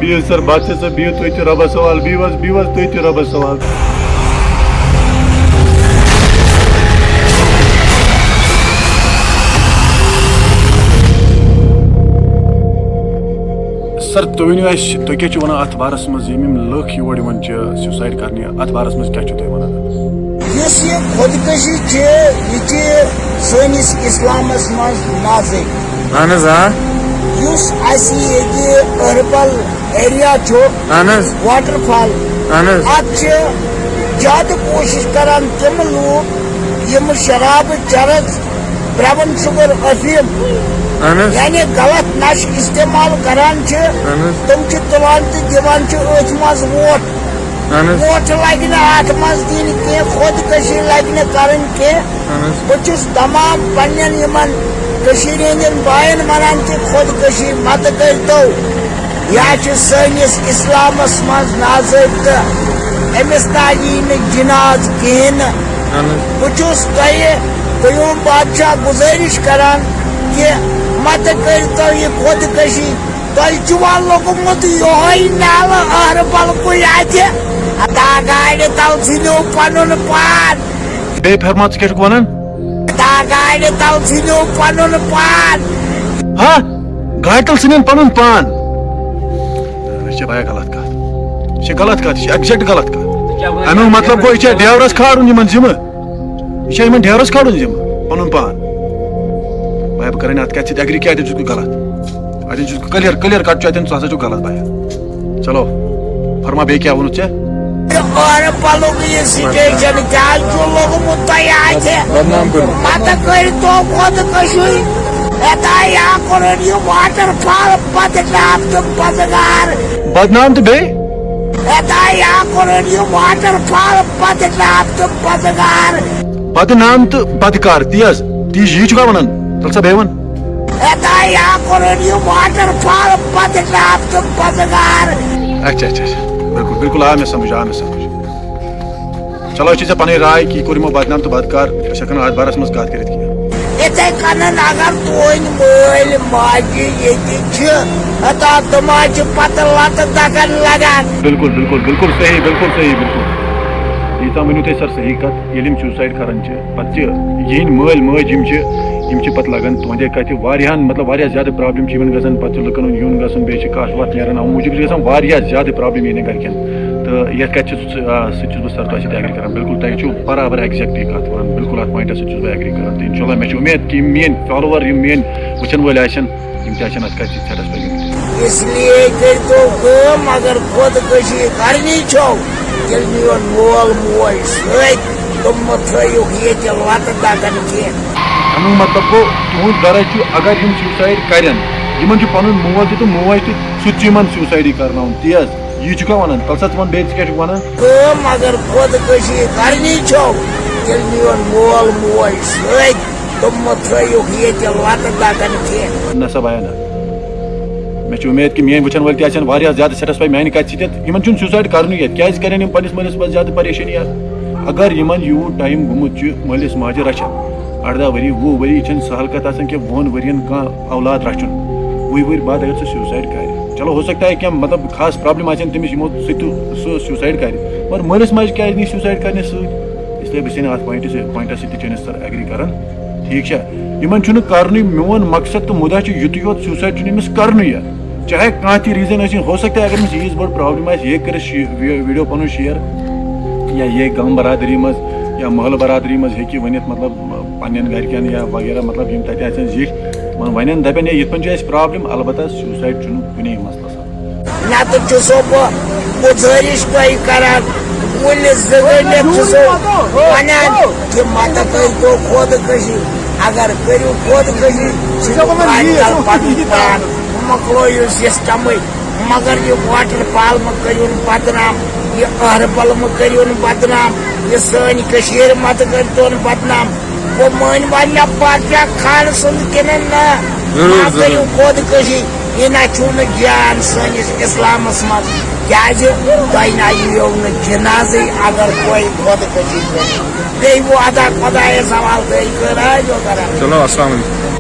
بہو سر بادشاہ صاحب بہو تُہۍ تہِ رۄبس سوال بہو حظ تُہۍ تہِ رۄبس سوال سر تُہۍ ؤنِو اَسہِ تُہۍ کیٛاہ چھِو وَنان اَتھ بارس منٛز یِم لُکھ یور یِوان چھِ سیوٗسایڈ کرنہِ اَتھ بارس منٛز کیٛاہ چھِو تُہۍ وَنان یُس یہِ خودکشی چھِ یہِ چھِ سٲنِس اِسلامس منٛز نازک اہن حظ آ یُس اَسہِ ییٚتہِ أہربل ایریا چھُ اہن حظ واٹر فال اہن حظ اتھ چھِ زیادٕ کوٗشِش کران تِم لوٗکھ یِم شرابہٕ چرس برٛون شُگر افیٖم اہن حظ یعنی غلط نشہٕ استعمال کران چھِ اہن حظ تِم چھِ تُلان تہٕ دِوان چھِ أتھۍ منٛز ووٹ اہن حظ ووٹ لگہِ نہٕ اتھ منٛز دِنۍ کینٛہہ خودکشی لگہِ نہٕ کرٕنۍ کینٛہہ اہن حظ بہٕ چھُس تمام پننٮ۪ن یِمن کٔشیٖرِ ہٕنٛدٮ۪ن بایَن ونان کہِ خودکشی متہٕ کٔرتو یہِ چھِ سٲنِس اسلامس منٛز ناضٲبطہٕ أمِس نہ یی نہٕ جناز کِہیٖنۍ نہٕ اہن حظ بہٕ چھُس تۄہہِ قیوٗم بادشاہ گُزٲرِش کران کہِ متہٕ کٔرتو یہِ خودکشی تۄہہِ چھُوا لوٚگمُت یِہوے نالہٕ أہربلکُے اَتھِ ادا گاڑِ تل ژھٕنِو پنُن پان بیٚیہِ فرمان ژٕ کیٛاہ چھُکھ وَنان ادا گاڑِ تل ژھٕنِو پنُن پان ہا گاڑِ تل ژھٕنن پنُن پان یہِ چھِ واریاہ غلط کتھ یہِ چھِ غلط کتھ یہِ چھِ ایگزیکٹ غلط کتھ امیُک مطلب گوٚو یہِ چھا ڈیورس کھالُن یِمن ذِمہٕ یہِ چھا یِمن ڈیورس کھالُن ذِمہٕ پنُن پان بھایا بہٕ کرٕنۍ اتھ کتھ سۭتۍ ایگری کہِ اتٮ۪ن چھُس بہٕ غلط اتٮ۪ن چھُس بہٕ کلیر کٹ چھُ اتٮ۪ن ژٕ ہسا چھُکھ غلط بھایا چلو فرما بیٚیہِ کیٛاہ ووٚنُتھ ژےٚ أہربلُک یہِ سٹیشن کیٛازِ چھُ لوٚگمُت تۄہہِ اَتھِ متہٕ کٔرتو خودکشی یا کوٚرُن یہِ واٹر فال بدنام تہٕ بدگار بدنام تہٕ بیٚیہِ یا کوٚرُن یہِ واٹر فال بدنام تہٕ بدگار بدنام تہٕ بدکار تی حظ تی یی چھُکھا وَنان تَلہٕ سا بیٚیہِ وَن یا کوٚرُن یہِ واٹر فال بدنام تہٕ بدگار اچھا اچھا اچھا بالکل بالکل آو مےٚ سمجھ چلو یہِ چھِ ژےٚ پنٕنۍ راے کہِ یہِ کوٚر یِمو بدنام تہٕ بدکار أسۍ ہٮ۪کو نہٕ اتھ بارس منٛز کتھ کٔرِتھ کینٛہہ یِتھے کٔنۍ اگر تُہنٛدۍ مٲلۍ ماجہِ ییٚتہِ چھِ ہتا تِم حظ چھِ پتہٕ لتہٕ دگن لگان بالکل بالکل بالکل صحیح بالکل صحیح بالکل ییٖژاہ ؤنِو تُہۍ سر صحیح کتھ ییٚلہِ یِم سیوٗسایڈ کران چھِ پتہٕ چھِ یِہنٛدۍ مٲلۍ مٲجۍ یِم چھِ پتہٕ لگان تُہنٛدے کتھِ واریاہن مطلب واریاہ زیادٕ پرابلم چھِ یِمن گژھان پتہٕ چھُ لُکن ہُنٛد یُن گژھُن بیٚیہِ چھِ کتھ وتھ نیران اَمہِ موٗجوٗب چھِ گژھان واریاہ زیادٕ پرابلم یِہنٛدٮ۪ن گرِکٮ۪ن تہٕ یتھ کتھِ سۭتۍ چھُس بہٕ سر تۄہہِ سۭتۍ ایگری کران بالکل تۄہہِ چھُو برابر ایگزیکٹ یہِ کتھ ونان بالکل اتھ پوینٹس سۭتۍ چھُس بہٕ ایگری کران تہٕ انشاء اللہ مےٚ چھِ اُمید کہِ یِم میٲنۍ فالوور یِم میٲنۍ وٕچھن وٲلۍ آسن یِم تہِ آسن اتھ کتھِ سۭتۍ سیٹٕسفاے اس لیے کٔرتو کٲم اگر خودکشی کرنی چھو تیٚلہِ میون مول موج سۭتۍ تِم مہ تھٲیِوکھ ییٚتہِ لتہٕ دگن کینٛہہ امیُک مطلب گوٚو تُہنٛد غرض چھُ اگر یِم سیوٗسایڈ کرن یِمن چھُ پنُن مول تہِ تہٕ موج تہِ سُہ تہِ چھُ یِمن سیوٗسایڈٕے کرناوُن تی حظ یی چھُکھا ونان تَلہٕ سا ژٕ وَن بیٚیہِ ژٕ کیٛاہ چھُکھ ونان کٲم اگر خودکشی کرنی چھو تیٚلہِ میون مول موج سۭتۍ تِم مہ تھٲیِوکھ ییٚتہِ لتہٕ دگن کینٛہہ نسا بھایا نہ مےٚ چھِ اُمید کہِ میٲنۍ وٕچھن وٲلۍ تہِ آسن واریاہ زیادٕ سیٹٕسفاے میانہِ کتھِ سۭتۍ یِمن چھُنہٕ سیوٗسایڈ کرنُے ییٚتہِ کیازِ کرن یِم پننِس مٲلِس ماجہِ زیادٕ پریشٲنی اگر یِمن یوٗت ٹایم گوٚمُت چھُ مٲلِس ماجہِ رچھان 18 ؤری 20 ؤری یہِ چھنہٕ سہل کتھ آسان کہِ 2 ؤرین کانٛہہ اولاد رچھُن 20 ؤری بعد اگر سُہ سیوٗسایڈ کرِ چلو ہو سکتا ہے کینٛہہ مطلب خاص پرابلم آسن تٔمِس یِمو سۭتۍ سُہ سیوٗسایڈ کرِ مگر مٲلِس ماجہِ کیازِ نی سیوٗسایڈ کرنہِ سۭتۍ اسلیے بہٕ چھُس اتھ پوینٹس سۭتۍ تہِ چھِ سر ایگری کران ٹھیٖک چھا یِمن چھُنہٕ کرنُے میون مقصد تہٕ مُدا چھُ یُتُے یوت سیوٗسایڈ چھُنہٕ أمِس کرنُے چاہے کانٛہہ تہِ ریٖزن ٲسِن ہو سکتا ہے اگر أمِس ییٖژ بٔڑ پرابلم آسہِ یہِ ہیٚکہِ کٔرِتھ ویٖڈیو پنُن شیر یا یہِ ہیٚکہِ گام برادری منٛز یا محلہٕ برادری منٛز ہیٚکہِ ؤنِتھ مطلب پننٮ۪ن گرِکٮ۪ن یا وغیرہ مطلب یِم تتہِ آسن زِٹھۍ تِمن ونن دپن ہے یِتھ پٲٹھۍ چھِ اسہِ پرابلم البتہ سیوٗسایڈ چھُنہٕ کُنے مسلس نتہٕ چھُسو بہٕ گُزٲرِش تۄہہِ کران کُلہِ زٔگٲنِتھ چھُسو ونان کہِ متہٕ کٔرتو خودکشی اگر کٔرِو خودکشی ژھٕنِو پنُن پان مۄکلٲیِو سسٹمٕے مگر یہِ واٹر فال مہ کٔرِوُن بدنام یہِ أہربل مہ کٔرِوُن بدنام یہِ سٲنۍ کٔشیٖر متہٕ کٔرتون بدنام بہٕ مٲنۍ وۄنۍ مےٚ بادشاہ خان سُنٛد کِنہٕ نہ ما کٔرِو خودکشی یہِ نہ چھُو نہٕ جان سٲنِس اِسلامس منٛز کیازِ تۄہہِ نہ یِیو نہٕ جنازٕے اگر تُہۍ خودکشی کٔرِو بیٚیہِ وۄنۍ ادا خۄدایس حوالہٕ تُہۍ کٔرِو کران چلو السلام علیکم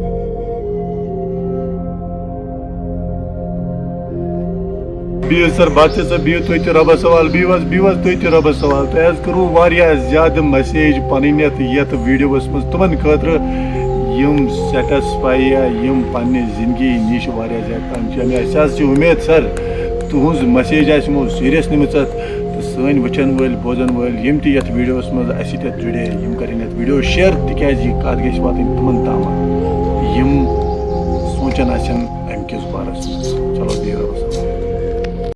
بِہِو سر بات سر بِہِو تُہۍ تہِ رۄبَس سوال بِہِو حظ تُہۍ تہِ رۄبَس سوال تۄہہِ حظ کوٚروٕ واریاہ زیادٕ مسیج پَنٕنۍ یَتھ ویٖڈیوَس منٛز تِمَن خٲطرٕ یِم سیٹٕسفاے یا یِم پنٛنہِ زِندگی نِش واریاہ زیادٕ تنٛگ چھِ اَسہِ حظ چھِ اُمید سر تُہٕنٛز مسیج آسہِ یِمو سیٖریَس نِمٕژ تہٕ سٲنۍ وٕچھَن وٲلۍ بوزَن وٲلۍ یِم تہِ یَتھ ویٖڈیوَس منٛز اَسہِ سۭتۍ جُڑے یِم کَرن یَتھ ویٖڈیو شِیَر تِکیٛازِ یہِ کَتھ گژھِ واتٕنۍ تِمَن تامَتھ یِم سونٛچان آسن اَمہِ کِس بارَس منٛز چلو بِہِو رۄبَس